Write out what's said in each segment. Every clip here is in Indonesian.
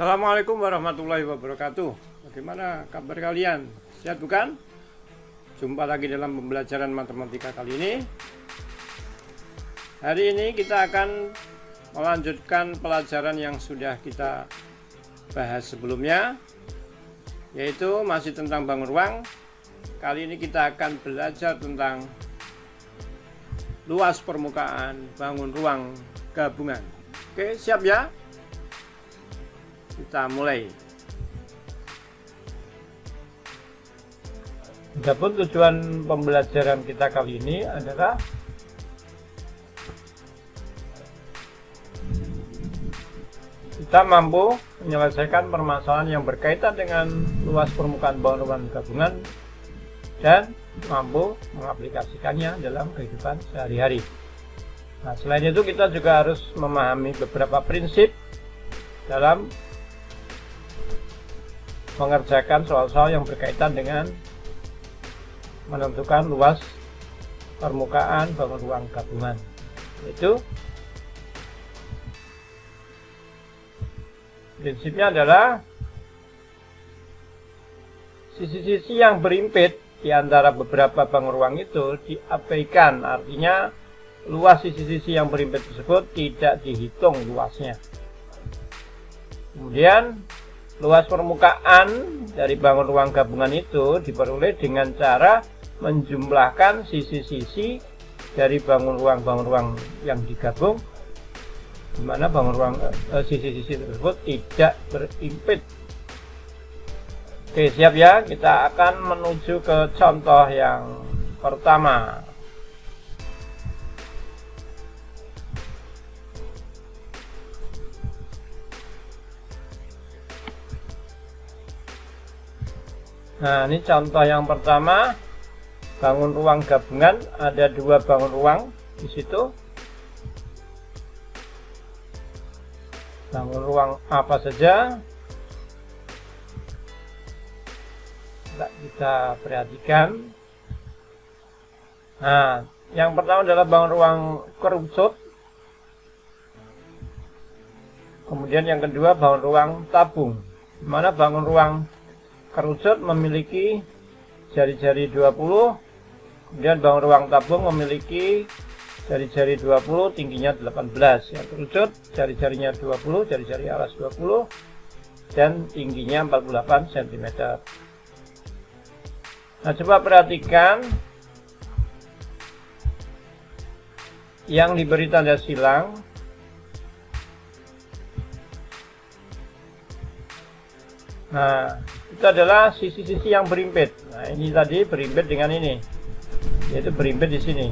Assalamualaikum warahmatullahi wabarakatuh. Bagaimana kabar kalian? Sehat bukan? Jumpa lagi dalam pembelajaran matematika kali ini. Hari ini kita akan melanjutkan pelajaran yang sudah kita bahas sebelumnya, yaitu masih tentang bangun ruang. Kali ini kita akan belajar tentang luas permukaan bangun ruang gabungan. Oke, siap ya? Kita mulai. Adapun tujuan pembelajaran kita kali ini adalah kita mampu menyelesaikan permasalahan yang berkaitan dengan luas permukaan bangun ruang gabungan dan mampu mengaplikasikannya dalam kehidupan sehari-hari. Nah, selain itu kita juga harus memahami beberapa prinsip dalam mengerjakan soal-soal yang berkaitan dengan menentukan luas permukaan bangun ruang gabungan, yaitu prinsipnya adalah sisi-sisi yang berimpit di antara beberapa bangun ruang itu diabaikan, artinya luas sisi-sisi yang berimpit tersebut tidak dihitung luasnya. Kemudian luas permukaan dari bangun ruang gabungan itu diperoleh dengan cara menjumlahkan sisi-sisi dari bangun ruang yang digabung, di mana sisi-sisi tersebut tidak berimpit. Oke, siap ya? Kita akan menuju ke contoh yang pertama. Nah, ini contoh yang pertama, bangun ruang gabungan, ada dua bangun ruang di situ. Bangun ruang apa saja? Kita perhatikan. Nah, yang pertama adalah bangun ruang kerucut. Kemudian yang kedua bangun ruang tabung. Di mana bangun ruang kerucut memiliki jari-jari 20, kemudian bangun ruang tabung memiliki jari-jari 20, tingginya 18. Yang kerucut jari-jarinya 20, jari-jari alas 20, dan tingginya 48 cm. Nah, coba perhatikan yang diberi tanda silang. Nah, itu adalah sisi-sisi yang berimpit. Nah, ini tadi berimpit dengan ini, yaitu berimpit di sini.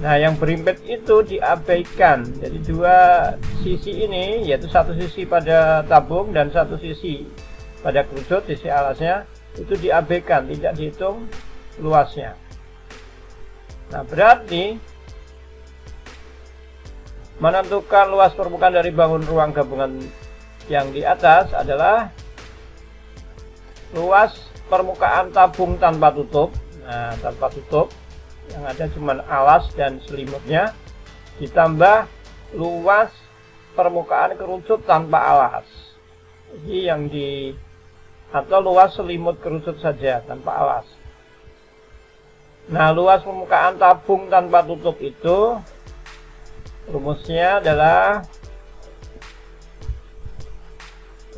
Nah, yang berimpit itu diabaikan. Jadi dua sisi ini, yaitu satu sisi pada tabung dan satu sisi pada kerucut, sisi alasnya itu diabaikan, tidak dihitung luasnya. Nah, berarti menentukan luas permukaan dari bangun ruang gabungan yang di atas adalah luas permukaan tabung tanpa tutup. Nah, tanpa tutup, yang ada cuma alas dan selimutnya, ditambah luas permukaan kerucut tanpa alas. Jadi atau luas selimut kerucut saja tanpa alas. Nah, luas permukaan tabung tanpa tutup itu rumusnya adalah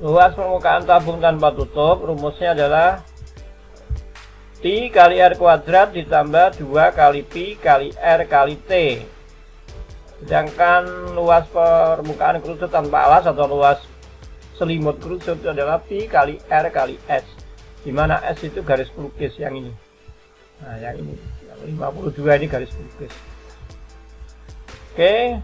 luas permukaan tabung tanpa tutup, rumusnya adalah Pi kali R kuadrat ditambah 2 kali Pi kali R kali T. Sedangkan luas permukaan kerucut tanpa alas atau luas selimut kerucut itu adalah Pi kali R kali S, dimana S itu garis pelukis yang ini. Nah, yang ini, yang 52 ini garis pelukis. Oke.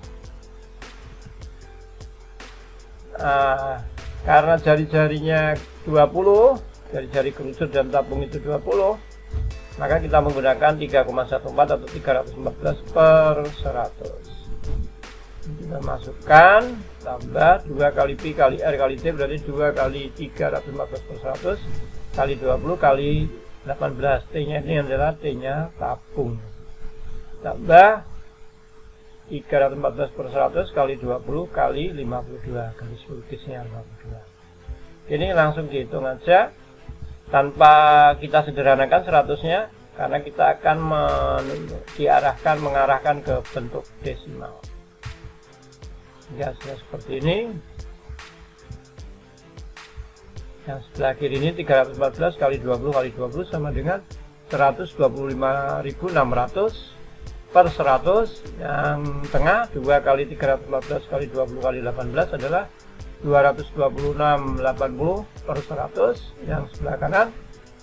Karena jari-jarinya 20, jari-jari kerucut dan tabung itu 20, maka kita menggunakan 3,14 atau 314 per 100. Kita masukkan, tambah 2 kali Pi kali R kali T, berarti 2 kali 314 per 100 kali 20 kali 18. T nya ini adalah T nya tabung, tambah 314 per 100 kali 20 kali 52, garis lukisnya 52. Ini langsung dihitung aja tanpa kita sederhanakan 100-nya, karena kita akan mengarahkan ke bentuk desimal. Hasilnya seperti ini. Yang sebelah kiri ini 314 kali 20 kali 20 sama dengan 125.600 per 100. Yang tengah 2 kali 314 kali 20 kali 18 adalah 226,80 per 100. Yang sebelah kanan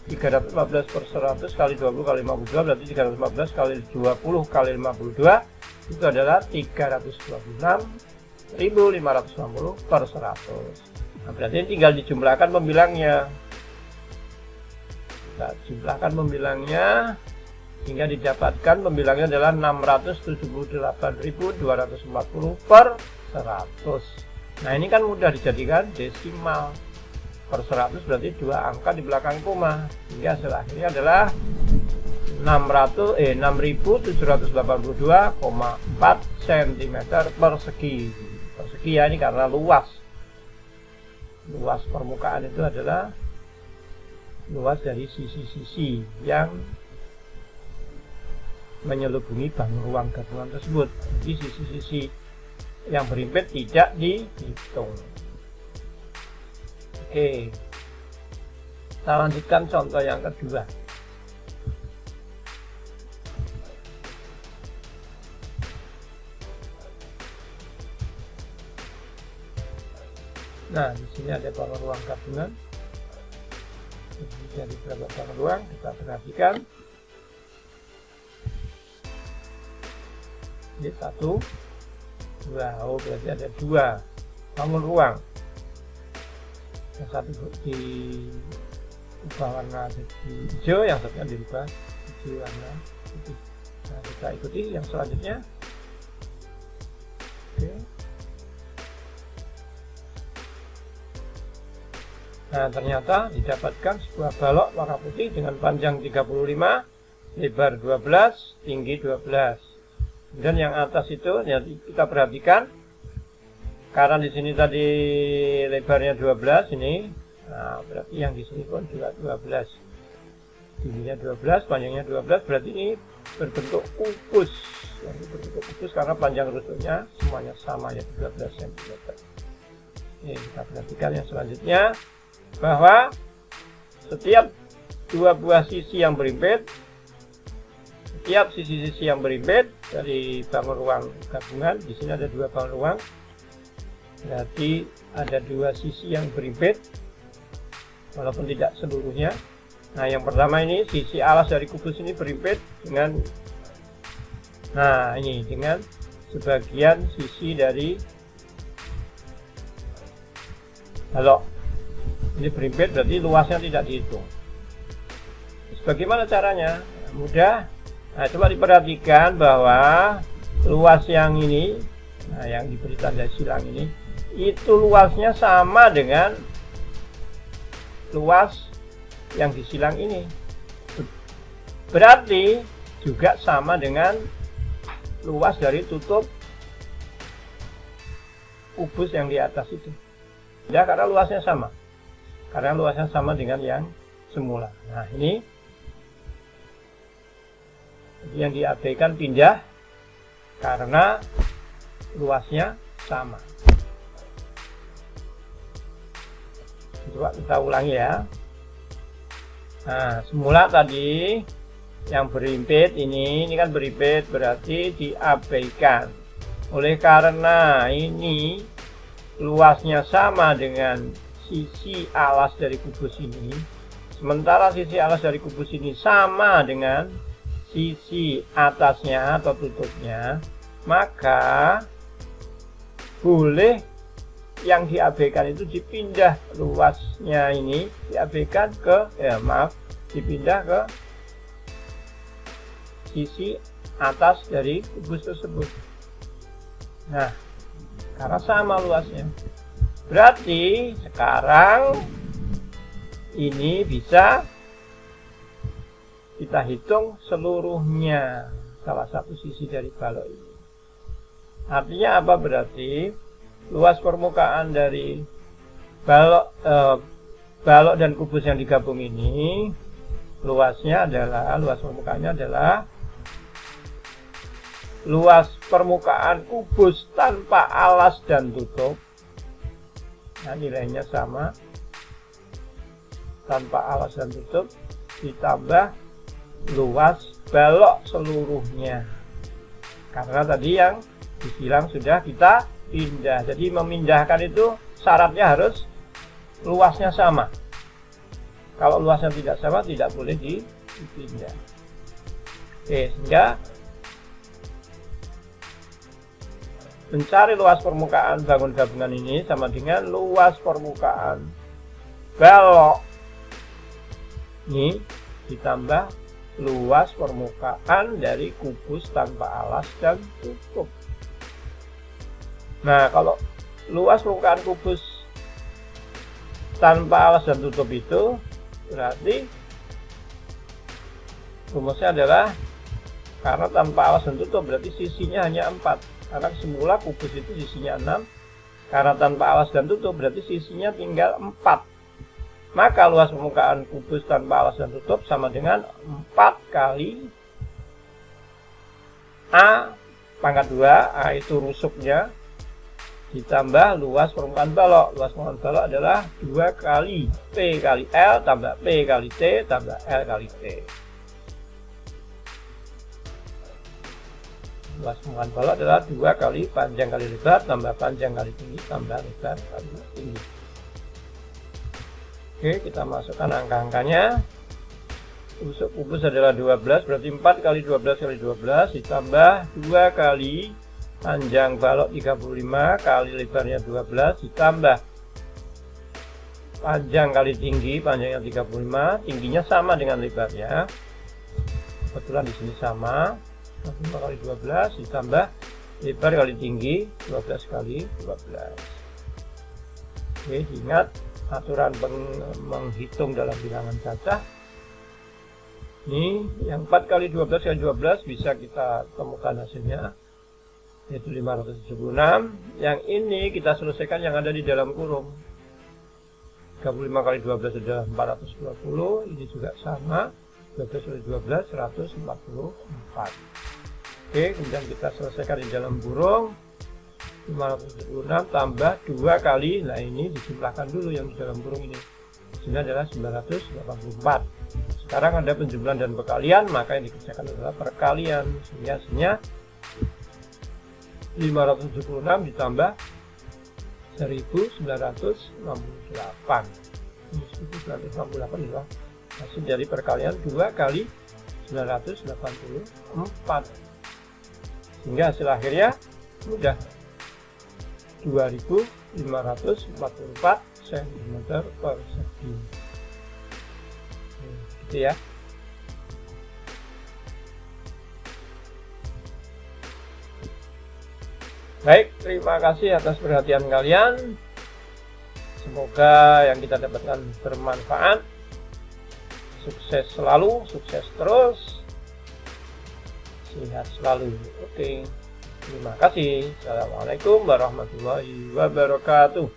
314 per 100 kali 20 kali 52 berarti 314 kali 20 kali 52 itu adalah 326.560 per 100. Nah, berarti tinggal dijumlahkan pembilangnya. Kita jumlahkan pembilangnya hingga didapatkan pembilangnya adalah 678.240 per 100. Nah, ini kan mudah dijadikan desimal. Per 100 berarti 2 angka di belakang koma, hingga hasil akhirnya adalah 6.782,4 cm persegi. Persegi ya, ini karena luas permukaan itu adalah luas dari sisi-sisi yang menyelubungi bangun ruang gabungan tersebut. Jadi sisi-sisi yang berimpit tidak dihitung. Oke, kita lanjutkan contoh yang kedua. Nah, di sini ada bangun ruang gabungan. Jadi berapa bangun ruang? Kita perhatikan. Ini 1, 2. Oh, berarti ada 2 bangun ruang. Yang satu diubah warna jadi hijau, yang satunya dirubah jadi warna putih. Nah, kita ikuti yang selanjutnya. Oke. Nah, ternyata didapatkan sebuah balok warna putih dengan panjang 35, lebar 12, tinggi 12. Dan yang atas itu ya, kita perhatikan, karena di sini tadi lebarnya 12 ini, nah berarti yang di sini pun juga 12, tingginya 12, panjangnya 12, berarti ini berbentuk kubus. Yang berbentuk kubus karena panjang rusuknya semuanya sama, ya 12 cm. Oke, kita perhatikan yang selanjutnya, bahwa setiap dua buah sisi yang berimpit, setiap sisi-sisi yang berimpit dari bangun ruang gabungan, di sini ada 2 bangun ruang, berarti ada 2 sisi yang berimpit, walaupun tidak seluruhnya. Nah, yang pertama ini sisi alas dari kubus ini berimpit dengan, nah ini dengan sebagian sisi dari balok. Ini berimpit berarti luasnya tidak dihitung. Bagaimana caranya? Mudah. Nah, coba diperhatikan bahwa luas yang ini, nah yang diberi tanda silang ini, itu luasnya sama dengan luas yang disilang ini. Berarti juga sama dengan luas dari tutup kubus yang di atas itu. Ya, karena luasnya sama. Karena luasnya sama dengan yang semula. Nah, ini yang diabaikan pindah karena luasnya sama. Coba kita ulangi ya. Nah, semula tadi yang berimpit ini kan berimpit berarti diabaikan. Oleh karena ini luasnya sama dengan sisi alas dari kubus ini, sementara sisi alas dari kubus ini sama dengan sisi atasnya atau tutupnya, maka boleh yang diabaikan itu dipindah, luasnya ini diabaikan ke, dipindah ke sisi atas dari kubus tersebut. Nah, karena sama luasnya, berarti sekarang ini bisa kita hitung seluruhnya salah satu sisi dari balok ini. Artinya apa berarti? Luas permukaan dari balok dan kubus yang digabung ini, luas permukaannya adalah luas permukaan kubus tanpa alas dan tutup. Nah, nilainya sama, tanpa alas dan tutup ditambah luas balok seluruhnya. Karena tadi yang dibilang sudah kita pindah. Jadi memindahkan itu syaratnya harus luasnya sama. Kalau luasnya tidak sama, tidak boleh dipindah. Oke, sehingga mencari luas permukaan bangun gabungan ini sama dengan luas permukaan balok ini ditambah luas permukaan dari kubus tanpa alas dan tutup. Nah, kalau luas permukaan kubus tanpa alas dan tutup itu berarti rumusnya adalah, karena tanpa alas dan tutup berarti sisinya hanya 4. Karena semula kubus itu sisinya 6. Karena tanpa alas dan tutup berarti sisinya tinggal 4. Maka luas permukaan kubus tanpa alas dan tutup sama dengan 4 kali A pangkat 2. A itu rusuknya, ditambah luas permukaan balok. Luas permukaan balok adalah 2 kali P kali L tambah P kali T tambah L kali T. Luas permukaan balok adalah 2 kali panjang kali lebar tambah panjang kali tinggi tambah lebar kali tinggi. Oke, kita masukkan angka-angkanya. Rusuk kubus adalah 12, berarti 4 kali 12 kali 12 ditambah 2 kali panjang balok 35 kali lebarnya 12 ditambah panjang kali tinggi, panjangnya 35, tingginya sama dengan lebarnya. Kebetulan di sini sama. 5 kali 12 ditambah lebar kali tinggi 12 kali 12. Oke, ingat aturan menghitung dalam bilangan cacah. Ini yang 4 kali 12 kali 12 bisa kita temukan hasilnya, yaitu 576. Yang ini kita selesaikan yang ada di dalam kurung. 35 kali 12 sudah 420, ini juga sama. 12 kali 12 144. Oke, kemudian kita selesaikan di dalam kurung. 576 tambah 2 kali, nah ini dijumlahkan dulu yang di dalam kurung ini. Ini adalah 984. Sekarang ada penjumlahan dan perkalian, maka yang dikerjakan adalah perkalian. Sehingga hasilnya 576 ditambah 1968. 1968 adalah hasil dari perkalian 2 kali 984. Sehingga hasil akhirnya mudah, 2544 cm persegi. Gitu ya. Baik, terima kasih atas perhatian kalian. Semoga yang kita dapatkan bermanfaat. Sukses selalu, sukses terus, sehat selalu. Oke, terima kasih. Assalamualaikum warahmatullahi wabarakatuh.